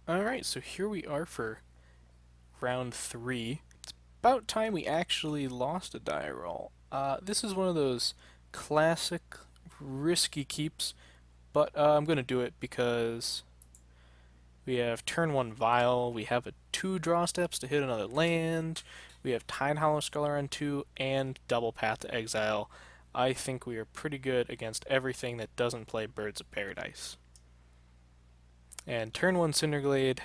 Alright, so here we are for round 3. It's about time we actually lost a die roll. This is one of those classic risky keeps, but I'm going to do it because we have turn 1 Vial, we have 2 draw steps to hit another land, we have Tidehollow Sculler on 2, and double Path to Exile. I think we are pretty good against everything that doesn't play Birds of Paradise. And turn 1 Cinderglade,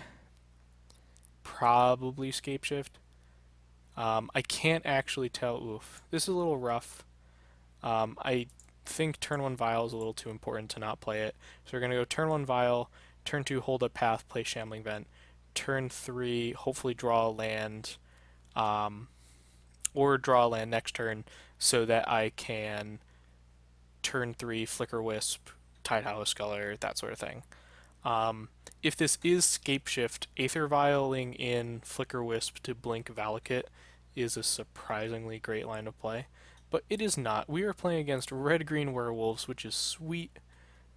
probably Scapeshift. I can't actually tell. Oof, this is a little rough. I think turn 1 Vial is a little too important to not play it. So we're going to go turn 1 Vial, turn 2 Hold Up Path, play Shambling Vent. Turn 3, hopefully draw a land, um, or draw a land next turn so that I can turn 3 Flicker Wisp, Tidehollow Sculler, that sort of thing. Um, if this is Scapeshift, Aether Vialing in Flicker Wisp to blink Valakut is a surprisingly great line of play. But it is not. We are playing against red-green werewolves, which is sweet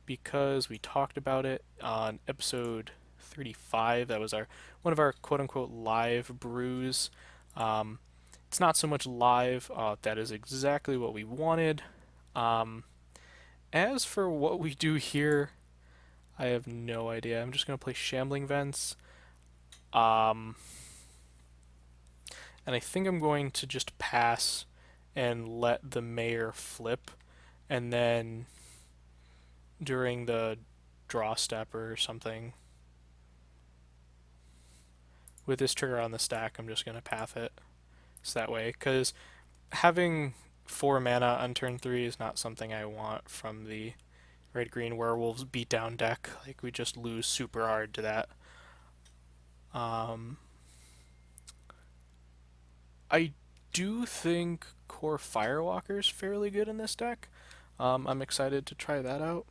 because we talked about it on episode 35. That was our one of our quote-unquote live brews. Um, it's not so much live. That is exactly what we wanted. Um, as for what we do here, I have no idea. I'm just going to play Shambling Vents. Um, and I think I'm going to just pass and let the mayor flip. And then during the draw step or something, with this trigger on the stack, I'm just going to path it. So that way, because having 4 mana on turn 3 is not something I want from the red green werewolves beatdown deck. Like, we just lose super hard to that. Um, I do think Core Firewalker is fairly good in this deck. I'm excited to try that out.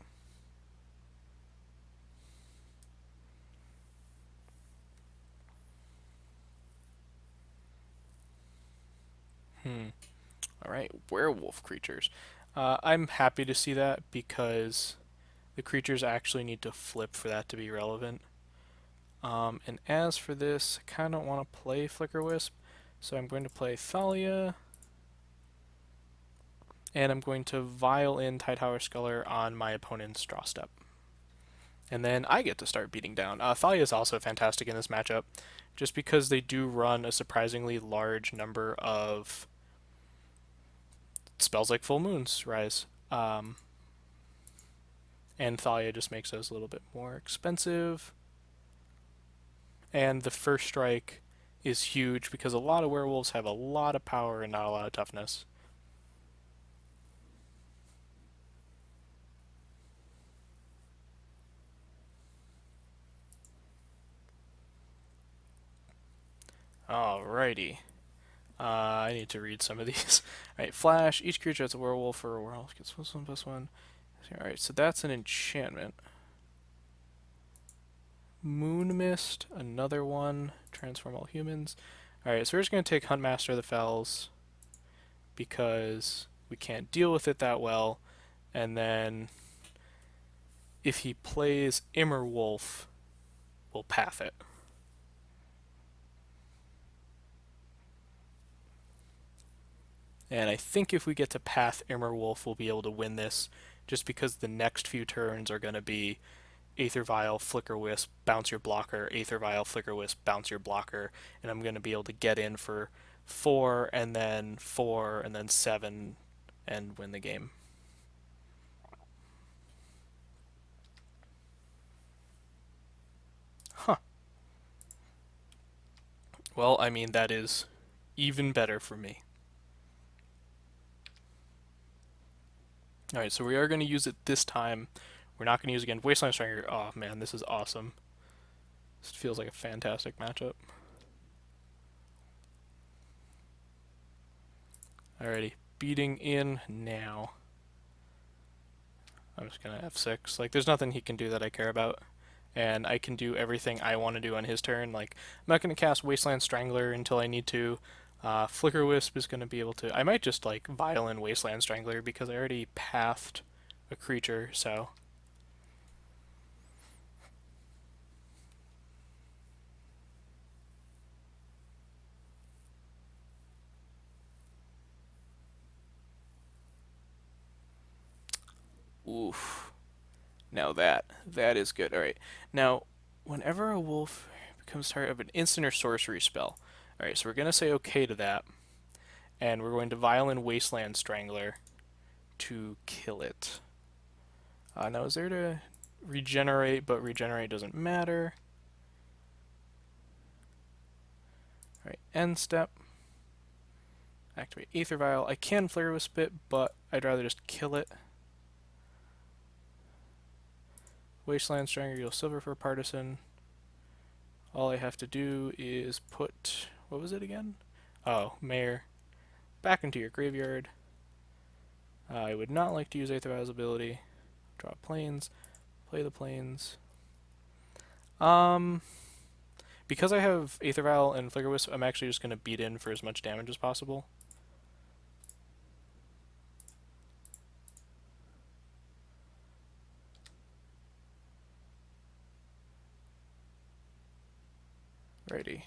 Alright, werewolf creatures. I'm happy to see that because the creatures actually need to flip for that to be relevant. And as for this, I kind of don't want to play Flicker Wisp, so I'm going to play Thalia, and I'm going to Vial in Tidehollow Sculler on my opponent's draw step. And then I get to start beating down. Thalia is also fantastic in this matchup, just because they do run a surprisingly large number of spells like Full Moon's Rise. And Thalia just makes those a little bit more expensive. And the first strike is huge because a lot of werewolves have a lot of power and not a lot of toughness. Alrighty. I need to read some of these. Alright, Flash. Each creature that's a werewolf or a werewolf gets +1/+1. Alright, so that's an enchantment. Moon Mist, another one. Transform all humans. Alright, so we're just going to take Huntmaster of the Fells because we can't deal with it that well. And then if he plays Immerwolf, we'll path it. And I think if we get to path Immerwolf, we'll be able to win this just because the next few turns are going to be Aether Vial, Flicker Wisp, bounce your blocker, Aether Vial, Flicker Wisp, bounce your blocker, and I'm going to be able to get in for 4 and then 4 and then 7 and win the game. Huh. Well, I mean, that is even better for me. Alright, so we are going to use it this time. We're not going to use it again. Wasteland Striker, oh man, this is awesome. This feels like a fantastic matchup. Alrighty, beating in now. I'm just going to F6. Like, there's nothing he can do that I care about. And I can do everything I want to do on his turn. Like, I'm not going to cast Wasteland Strangler until I need to. Flicker Wisp is going to be able to... I might just, like, Violin Wasteland Strangler because I already pathed a creature, so... Oof. Now that is good. All right. Now, whenever a wolf becomes target of an instant or sorcery spell. All right, so we're gonna say okay to that, and we're going to Violin Wasteland Strangler to kill it. Now, is there to regenerate, but regenerate doesn't matter. All right, end step. Activate Aether Vial. I can Flare Wisp it, but I'd rather just kill it. Wasteland Strangler, you'll silver for Partisan. All I have to do is put, what was it again? Oh, Mayor, back into your graveyard. I would not like to use Aether Vial's ability. Draw planes, play the planes. Because I have Aether Vial and Flicker Wisp, I'm actually just going to beat in for as much damage as possible. Righty.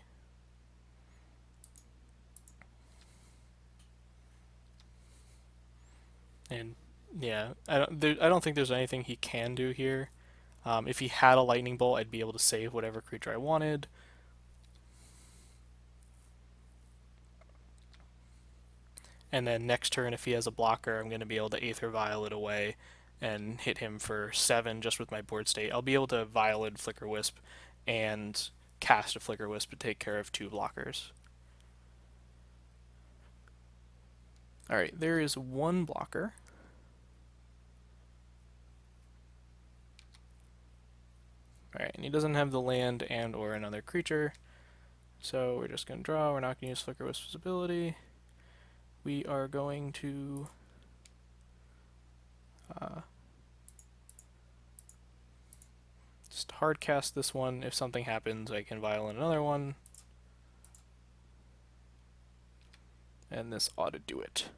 And yeah, I don't think there's anything he can do here. If he had a lightning bolt, I'd be able to save whatever creature I wanted. And then next turn, if he has a blocker, I'm going to be able to Aether Vial it away and hit him for 7 just with my board state. I'll be able to Violet Flicker Wisp and cast a Flicker Wisp to take care of 2 blockers. Alright, there is 1 blocker. Alright, and he doesn't have the land and or another creature. So we're just going to draw. We're not going to use Flicker Wisp's ability. We are going to just hard cast this one. If something happens, I can Violent another one. And this ought to do it.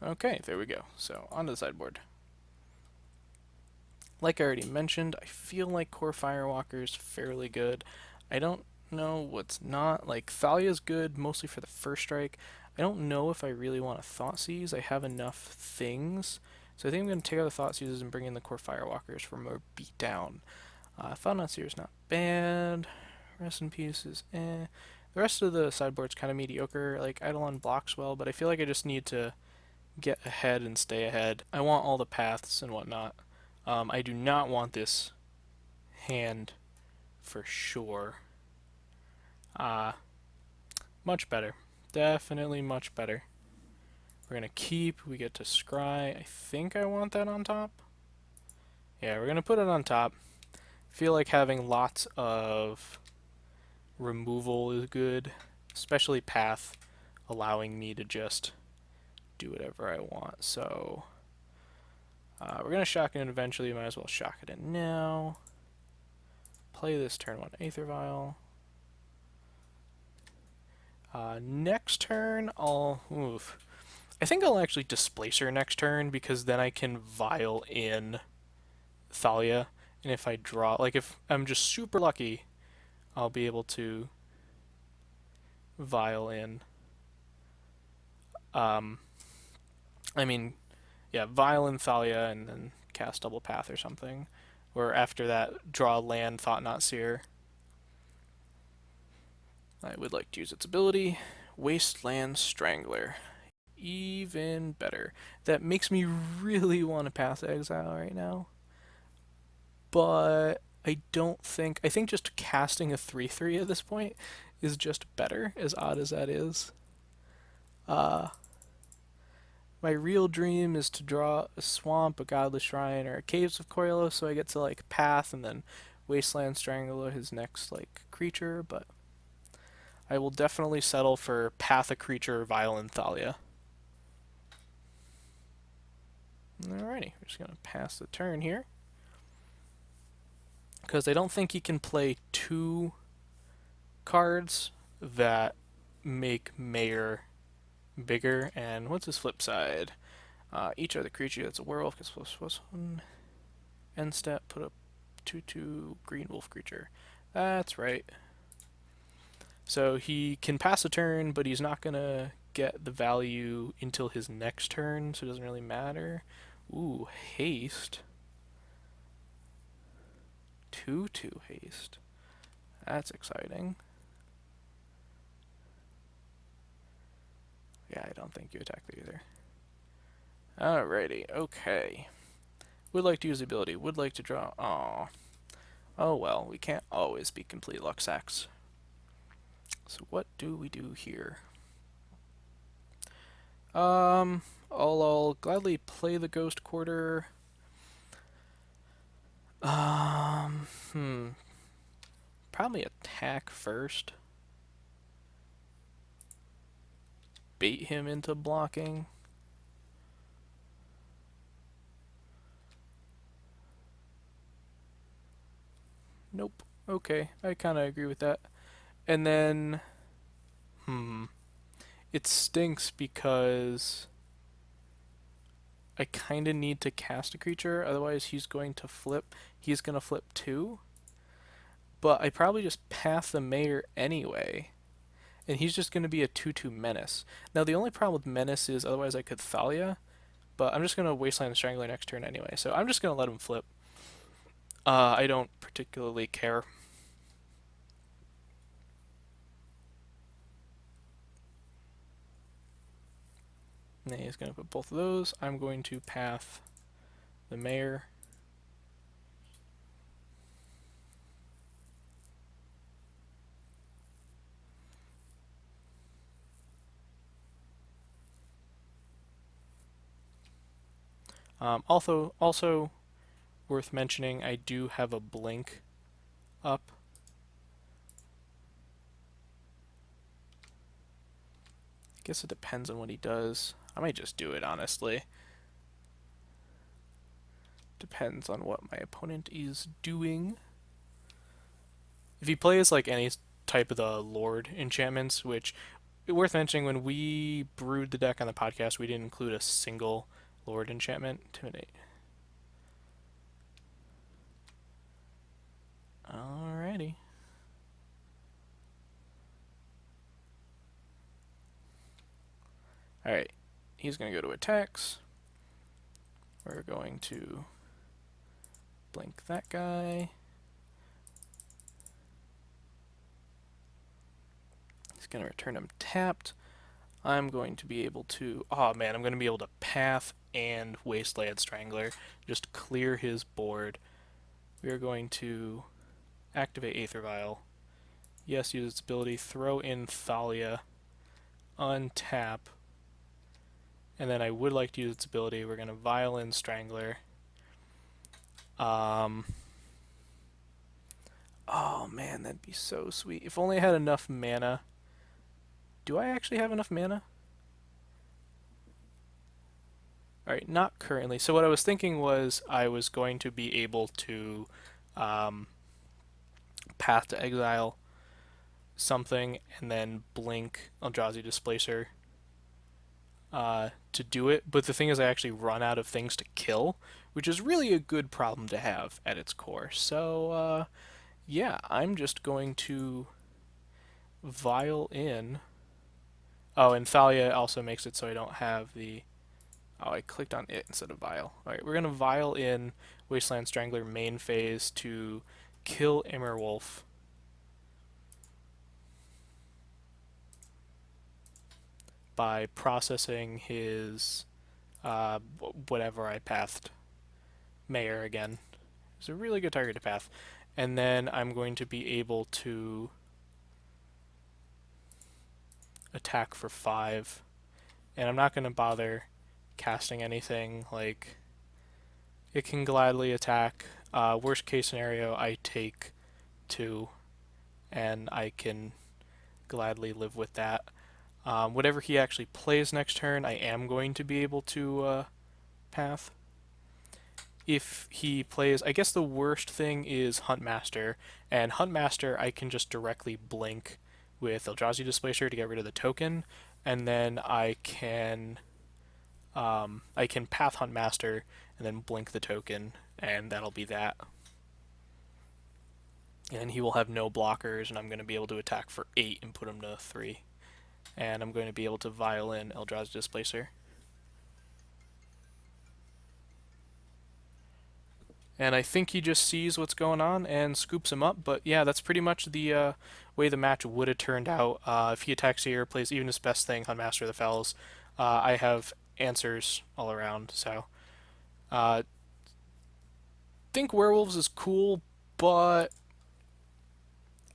Okay, there we go. So, onto the sideboard. Like I already mentioned, I feel like Core Firewalker's fairly good. I don't know what's not. Like, Thalia's good, mostly for the first strike. I don't know if I really want a Thoughtseize. I have enough things. So I think I'm going to take out the Thoughtseizes and bring in the Core Firewalkers for more beatdown. Found Seer's not bad. Rest in Peace is eh. The rest of the sideboard's kind of mediocre. Like, Eidolon blocks well, but I feel like I just need to get ahead and stay ahead. I want all the paths and whatnot. I do not want this hand for sure. Much better. Definitely much better. We're going to keep. We get to scry. I think I want that on top. Yeah, we're going to put it on top. Feel like having lots of removal is good, especially path, allowing me to just do whatever I want. So we're going to shock it in eventually. Might as well shock it in now. Play this turn 1 Aether Vial. Next turn, I think I'll actually displace her next turn, because then I can Vial in Thalia. And if I draw, like if I'm just super lucky, I'll be able to Vial in. Vial in Thalia and then cast Double Path or something. Or after that, draw land, Thought Not Seer. I would like to use its ability, Wasteland Strangler. Even better. That makes me really want to pass Exile right now. But I think just casting a 3/3 at this point is just better, as odd as that is. My real dream is to draw a Swamp, a Godless Shrine, or a Caves of Coriolis, so I get to like Path and then Wasteland Strangler his next like creature, but I will definitely settle for Path a creature, Violent Thalia. Alrighty, we're just gonna pass the turn here, because I don't think he can play 2 cards that make Mayor bigger. And what's his flip side? Each other creature that's a werewolf gets +1. end step, put a 2/2 green wolf creature. That's right. So he can pass a turn, but he's not gonna get the value until his next turn, so it doesn't really matter. Ooh, haste. 2/2 haste. That's exciting. Yeah, I don't think you attack there either. Alrighty, okay. Would like to use the ability, would like to draw. Aw. Oh well, we can't always be complete luck sacks. So what do we do here? I'll gladly play the Ghost Quarter. Um, hmm. Probably attack first. Bait him into blocking. Nope. Okay, I kind of agree with that. And then, it stinks because I kind of need to cast a creature, otherwise he's going to flip. He's going to flip too. But I probably just path the mayor anyway. And he's just going to be a 2/2 menace. Now, the only problem with menace is otherwise I could Thalia, but I'm just going to Wasteland Strangler next turn anyway. So I'm just going to let him flip. I don't particularly care. And he's going to put both of those. I'm going to path the mayor. Also worth mentioning, I do have a blink up. I guess it depends on what he does. I might just do it, honestly. Depends on what my opponent is doing. If he plays like any type of the Lord enchantments, which worth mentioning, when we brewed the deck on the podcast, we didn't include a single Lord enchantment. Intimidate. Alrighty. Alright. He's going to go to attacks. We're going to blink that guy. He's going to return him tapped. I'm going to be able to... Oh man, I'm going to be able to path and Wasteland Strangler. Just clear his board. We are going to activate Aether Vial. Yes, use its ability. Throw in Thalia. Untap. And then I would like to use its ability. We're going to Vial in Strangler. Oh man, that'd be so sweet. If only I had enough mana. Do I actually have enough mana? Alright, not currently. So what I was thinking was I was going to be able to path to exile something and then blink Eldrazi Displacer to do it. But the thing is I actually run out of things to kill, which is really a good problem to have at its core. So yeah, I'm just going to Vial in. Oh, and Thalia also makes it so I don't have the... Oh, I clicked on it instead of Vial. Alright, we're going to Vial in Wasteland Strangler main phase to kill Immerwolf. By processing his whatever I pathed. Mayor again. It's a really good target to path. And then I'm going to be able to attack for 5. And I'm not going to bother casting anything. Like, it can gladly attack. Worst case scenario, I take 2. And I can gladly live with that. Whatever he actually plays next turn, I am going to be able to path. If he plays, I guess the worst thing is Huntmaster, and Huntmaster I can just directly blink with Eldrazi Displacer to get rid of the token, and then I can path Huntmaster and then blink the token and that'll be that. And he will have no blockers, and I'm going to be able to attack for 8 and put him to 3. And I'm going to be able to Violin Eldrazi Displacer. And I think he just sees what's going on and scoops him up. But yeah, that's pretty much the way the match would have turned out. If he attacks here, plays even his best thing on Master of the Fells, I have answers all around. So I think Werewolves is cool, but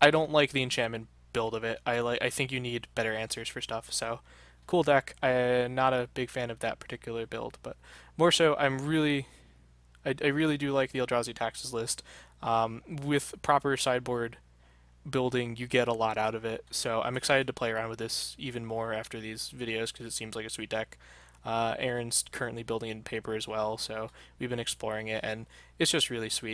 I don't like the enchantment build of it. I think you need better answers for stuff. So cool deck. I'm not a big fan of that particular build, but more so I really do like the Eldrazi Taxes list. With proper sideboard building, you get a lot out of it. So I'm excited to play around with this even more after these videos because it seems like a sweet deck. Aaron's currently building in paper as well, so we've been exploring it, and it's just really sweet.